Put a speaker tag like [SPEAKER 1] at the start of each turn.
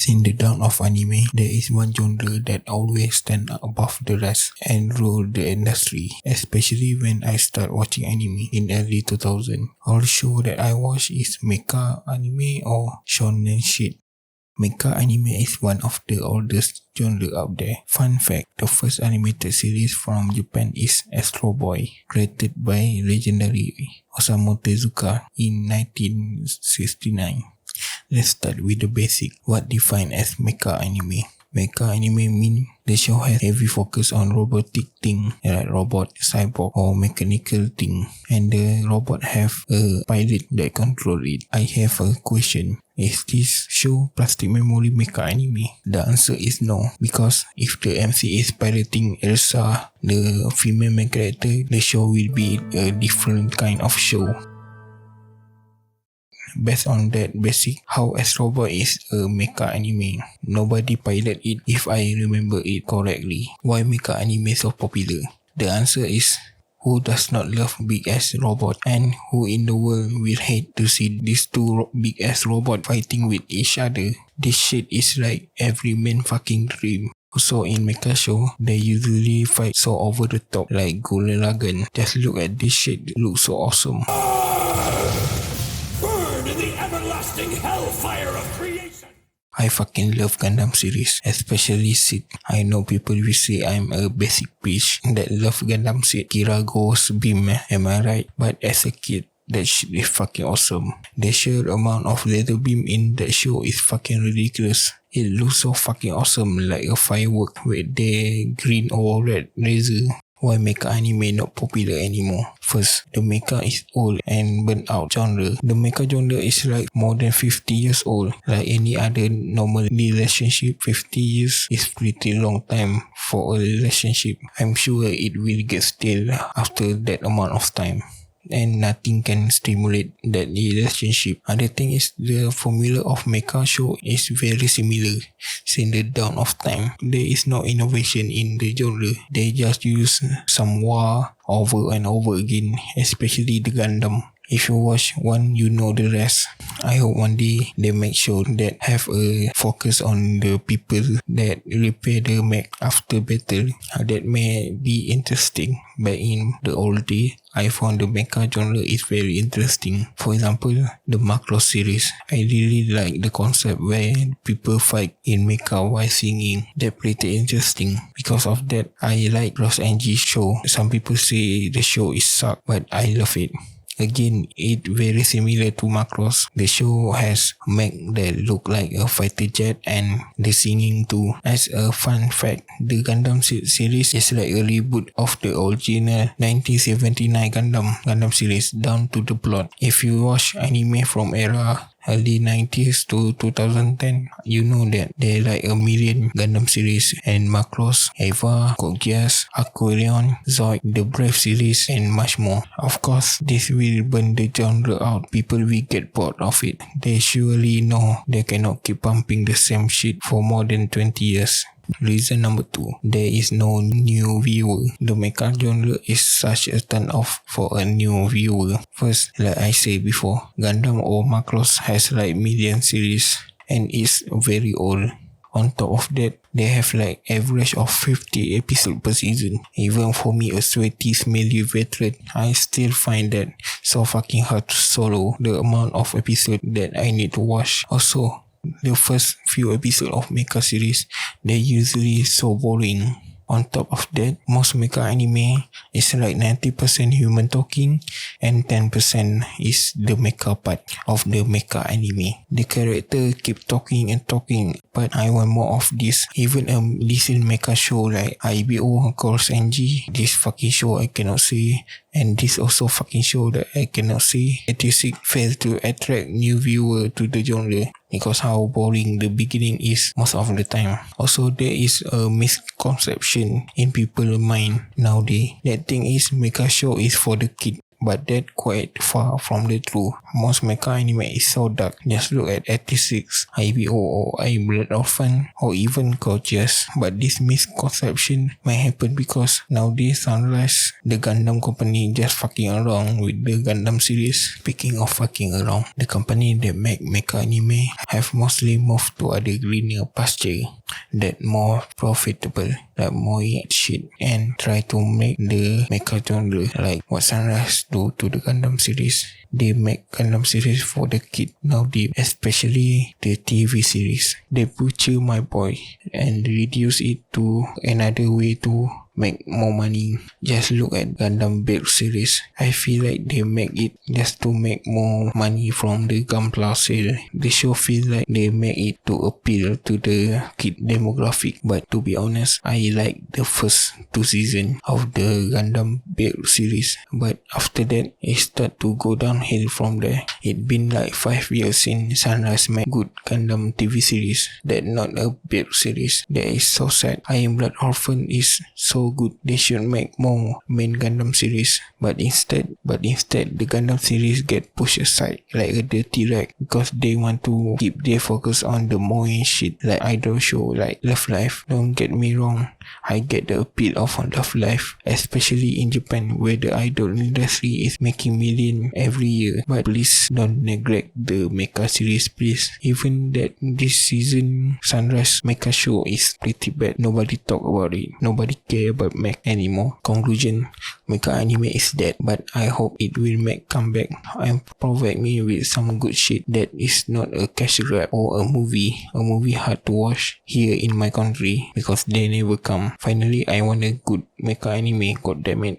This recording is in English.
[SPEAKER 1] Since the dawn of anime, there is one genre that always stands above the rest and rule the industry, especially when I start watching anime in early 2000. All show that I watch is mecha anime or shonen shit. Mecha anime is one of the oldest genre out there. Fun fact, the first animated series from Japan is Astro Boy, created by legendary Osamu Tezuka in 1969. Let's start with the basic. What defined as mecha anime? Mecha anime mean the show has heavy focus on robotic thing like robot, cyborg or mechanical thing, and the robot have a pilot that control it. I have a question. Is this show Plastic Memory mecha anime? The answer is no, because if the MC is piloting Elsa, the female main character, the show will be a different kind of show. Based on that basic, how Astro Boy is a mecha anime. Nobody pilot it if I remember it correctly. Why mecha anime so popular? The answer is, who does not love big ass robot, and who in the world will hate to see these two big ass robot fighting with each other? This shit is like every man fucking dream. Also in mecha show, they usually fight so over the top like Gurren Lagann. Just look at this shit, it looks so awesome. Hellfire of creation. I fucking love Gundam series, especially Sid. I know people will say I'm a basic bitch that love Gundam Sid. Kira goes beam, am I right? But as a kid, that shit is fucking awesome. The sheer amount of laser beam in that show is fucking ridiculous. It looks so fucking awesome, like a firework with the green or red laser. Why mecha anime not popular anymore? First, the mecha is old and burnt out genre. The mecha genre is like more than 50 years old. Like any other normal relationship, 50 years is pretty long time for a relationship. I'm sure it will get stale after that amount of time, and nothing can stimulate that relationship. Other thing is the formula of mecha show is very similar. Since the dawn of time, there is no innovation in the genre. They just use some war over and over again, especially the Gundam. If you watch one, you know the rest. I hope one day they make show that have a focus on the people that repair the mech after battle. That may be interesting. Back in the old day, I found the mecha genre is very interesting. For example, the Macross series. I really like the concept where people fight in mecha while singing. That pretty interesting. Because of that, I like Cross NG show. Some people say the show is suck, but I love it. Again, it very similar to Macross. The show has mech that look like a fighter jet and the singing too. As a fun fact, the Gundam series is like a reboot of the original 1979 Gundam series down to the plot. If you watch anime from era early 90s to 2010, you know that there are like a million Gundam series, and Macross, Eva, Code Geass, Aquarion, Zoid, the Brave series, and much more. Of course, this will burn the genre out. People will get bored of it. They surely know they cannot keep pumping the same shit for more than 20 years. Reason number 2, there is no new viewer. The mecha genre is such a turn off for a new viewer. First, like I said before, Gundam or Macross has like million series and is very old. On top of that, they have like average of 50 episodes per season. Even for me, a sweaty, smelly veteran, I still find that so fucking hard to swallow the amount of episodes that I need to watch. Also, the first few episodes of mecha series, they're usually so boring. On top of that, most mecha anime is like 90% human talking and 10% is the mecha part of the mecha anime. The character keep talking and talking, but I want more of this. Even a decent mecha show like IBO, Course NG, this fucking show I cannot say, and this also fucking show that I cannot say. It fails to attract new viewer to the genre because how boring the beginning is most of the time. Also, there is a misconception in people's mind nowadays. That thing is mecha show is for the kid. but that quite far from the truth. Most mecha anime is so dark. Just look at 86, IBO or I Blood Orphan or even Gorgeous. But this misconception might happen because nowadays Sunrise, the Gundam company, just fucking around with the Gundam series. Speaking of fucking around, the company that make mecha anime have mostly moved to other greener pasture that more profitable, like more shit, and try to make the mecha genre like what Sunrise do to the Gundam series. They make Gundam series for the kid nowadays, especially the TV series. They butcher my boy and reduce it to another way to make more money. Just look at Gundam Build series. I feel like they make it just to make more money from the Gunpla sale. The show feels like they make it to appeal to the kid demographic. But to be honest, I like the first 2 seasons of the Gundam Build series. But after that, it start to go downhill from there. It been like 5 years since Sunrise made good Gundam TV series. That not a Build series. That is so sad. Iron Blood Orphan is so good. They should make more main Gundam series, but instead the Gundam series get pushed aside like a dirty rag because they want to keep their focus on the more shit like idol show like Love Life. Don't get me wrong, I get the appeal of Love Life, especially in Japan where the idol industry is making million every year. But please don't neglect the mecha series, please. Even that this season Sunrise mecha show is pretty bad. Nobody talk about it. Nobody care about mech anymore. Conclusion, mecha anime is dead, but I hope it will make comeback and provide me with some good shit that is not a cash grab or a movie hard to watch here in my country because they never come. Finally, I want a good mecha anime, god damn it.